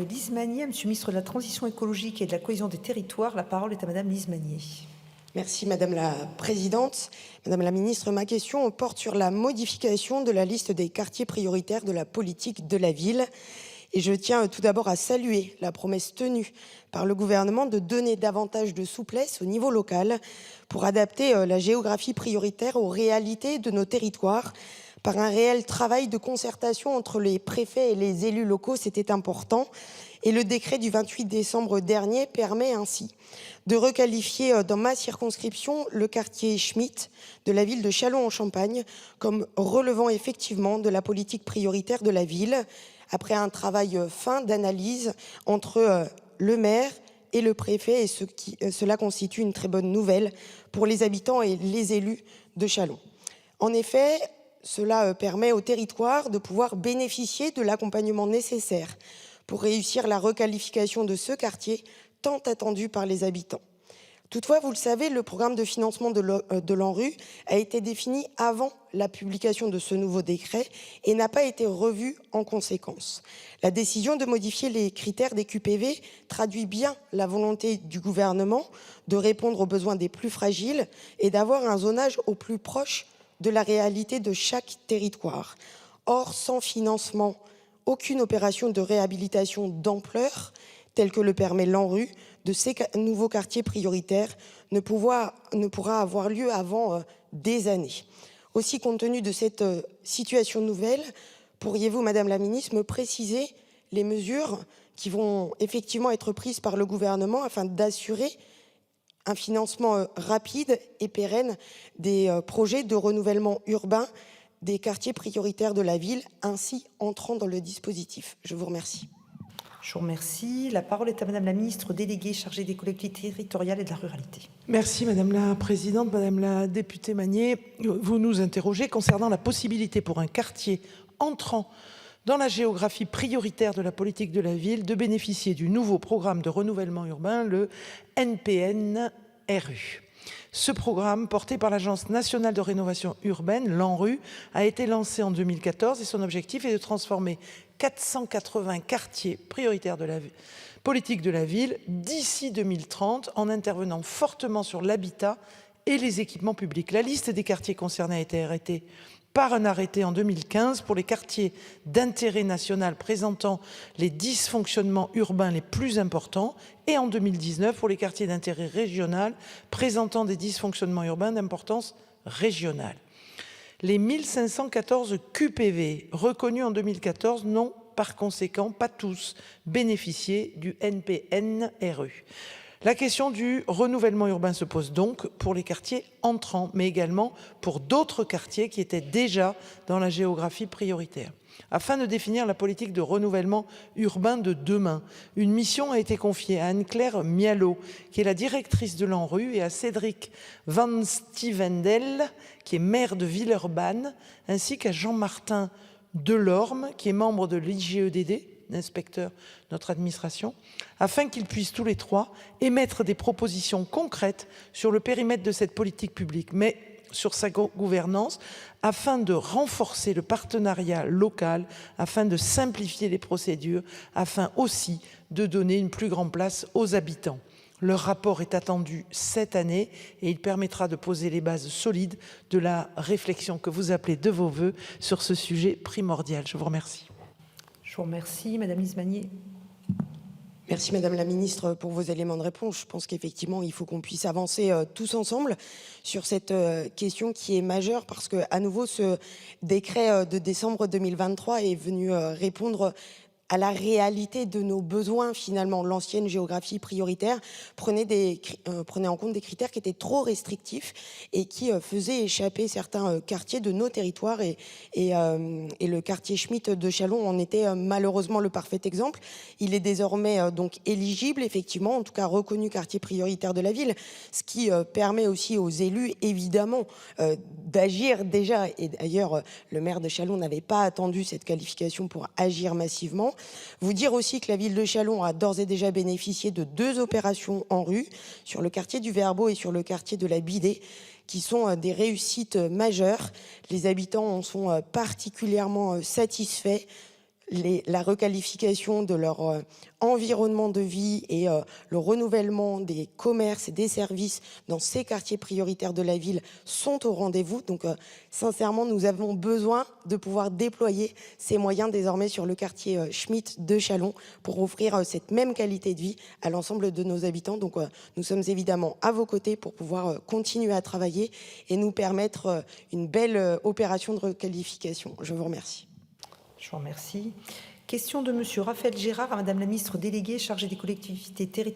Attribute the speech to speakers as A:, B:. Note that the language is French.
A: Lise Magnier. Monsieur le ministre de la Transition écologique et de la cohésion des territoires, la parole est à Madame Lise Magnier.
B: Merci Madame la Présidente. Madame la Ministre, ma question porte sur la modification de la liste des quartiers prioritaires de la politique de la ville. Et je tiens tout d'abord à saluer la promesse tenue par le gouvernement de donner davantage de souplesse au niveau local pour adapter la géographie prioritaire aux réalités de nos territoires par un réel travail de concertation entre les préfets et les élus locaux. C'était important. Et le décret du 28 décembre dernier permet ainsi de requalifier dans ma circonscription le quartier Schmitt de la ville de Châlons-en-Champagne comme relevant effectivement de la politique prioritaire de la ville, après un travail fin d'analyse entre le maire et le préfet, et cela constitue une très bonne nouvelle pour les habitants et les élus de Châlons. En effet, cela permet au territoire de pouvoir bénéficier de l'accompagnement nécessaire pour réussir la requalification de ce quartier tant attendu par les habitants. Toutefois, vous le savez, le programme de financement de l'ANRU a été défini avant la publication de ce nouveau décret et n'a pas été revu en conséquence. La décision de modifier les critères des QPV traduit bien la volonté du gouvernement de répondre aux besoins des plus fragiles et d'avoir un zonage au plus proche de la réalité de chaque territoire. Or, sans financement, aucune opération de réhabilitation d'ampleur, telle que le permet l'ANRU, de ces nouveaux quartiers prioritaires ne pourra avoir lieu avant des années. Aussi, compte tenu de cette situation nouvelle, pourriez-vous, Madame la Ministre, me préciser les mesures qui vont effectivement être prises par le gouvernement afin d'assurer un financement rapide et pérenne des projets de renouvellement urbain des quartiers prioritaires de la ville, ainsi entrant dans le dispositif? Je vous remercie.
A: Je vous remercie. La parole est à Madame la Ministre déléguée chargée des collectivités territoriales et de la ruralité.
C: Merci Madame la Présidente. Madame la députée Magnier, vous nous interrogez concernant la possibilité pour un quartier entrant dans la géographie prioritaire de la politique de la ville de bénéficier du nouveau programme de renouvellement urbain, le NPNRU. Ce programme, porté par l'Agence nationale de rénovation urbaine, l'ANRU, a été lancé en 2014 et son objectif est de transformer 480 quartiers prioritaires de la politique de la ville d'ici 2030 en intervenant fortement sur l'habitat et les équipements publics. La liste des quartiers concernés a été arrêtée par un arrêté en 2015 pour les quartiers d'intérêt national présentant les dysfonctionnements urbains les plus importants et en 2019 pour les quartiers d'intérêt régional présentant des dysfonctionnements urbains d'importance régionale. Les 1514 QPV reconnus en 2014 n'ont par conséquent pas tous bénéficié du NPNRU. La question du renouvellement urbain se pose donc pour les quartiers entrants, mais également pour d'autres quartiers qui étaient déjà dans la géographie prioritaire. Afin de définir la politique de renouvellement urbain de demain, une mission a été confiée à Anne-Claire Mialot, qui est la directrice de l'ANRU, et à Cédric Van Stevendel, qui est maire de Villeurbanne, ainsi qu'à Jean-Martin Delorme, qui est membre de l'IGEDD, inspecteur de notre administration, afin qu'ils puissent tous les trois émettre des propositions concrètes sur le périmètre de cette politique publique, mais sur sa gouvernance, afin de renforcer le partenariat local, afin de simplifier les procédures, afin aussi de donner une plus grande place aux habitants. Leur rapport est attendu cette année et il permettra de poser les bases solides de la réflexion que vous appelez de vos voeux sur ce sujet primordial. Je vous remercie.
A: Je vous remercie. Madame Lise Magnier.
B: Merci Madame la Ministre pour vos éléments de réponse. Je pense qu'effectivement, il faut qu'on puisse avancer tous ensemble sur cette question qui est majeure parce que à nouveau, ce décret de décembre 2023 est venu répondre à la réalité de nos besoins. Finalement, l'ancienne géographie prioritaire prenait en compte des critères qui étaient trop restrictifs et qui faisaient échapper certains quartiers de nos territoires. Et le quartier Schmitt de Châlons en était malheureusement le parfait exemple. Il est désormais donc éligible, effectivement, en tout cas reconnu quartier prioritaire de la ville, ce qui permet aussi aux élus, évidemment, d'agir déjà. Et d'ailleurs, le maire de Châlons n'avait pas attendu cette qualification pour agir massivement. Vous dire aussi que la ville de Châlons a d'ores et déjà bénéficié de 2 opérations ANRU sur le quartier du Verbeau et sur le quartier de la Bidée, qui sont des réussites majeures. Les habitants en sont particulièrement satisfaits. la requalification de leur environnement de vie et le renouvellement des commerces et des services dans ces quartiers prioritaires de la ville sont au rendez-vous. Donc, sincèrement, nous avons besoin de pouvoir déployer ces moyens désormais sur le quartier Schmitt de Châlons pour offrir cette même qualité de vie à l'ensemble de nos habitants. Donc, nous sommes évidemment à vos côtés pour pouvoir continuer à travailler et nous permettre une belle opération de requalification. Je vous remercie.
A: Je vous remercie. Question de Monsieur Raphaël Gérard à Madame la ministre déléguée chargée des collectivités territoriales.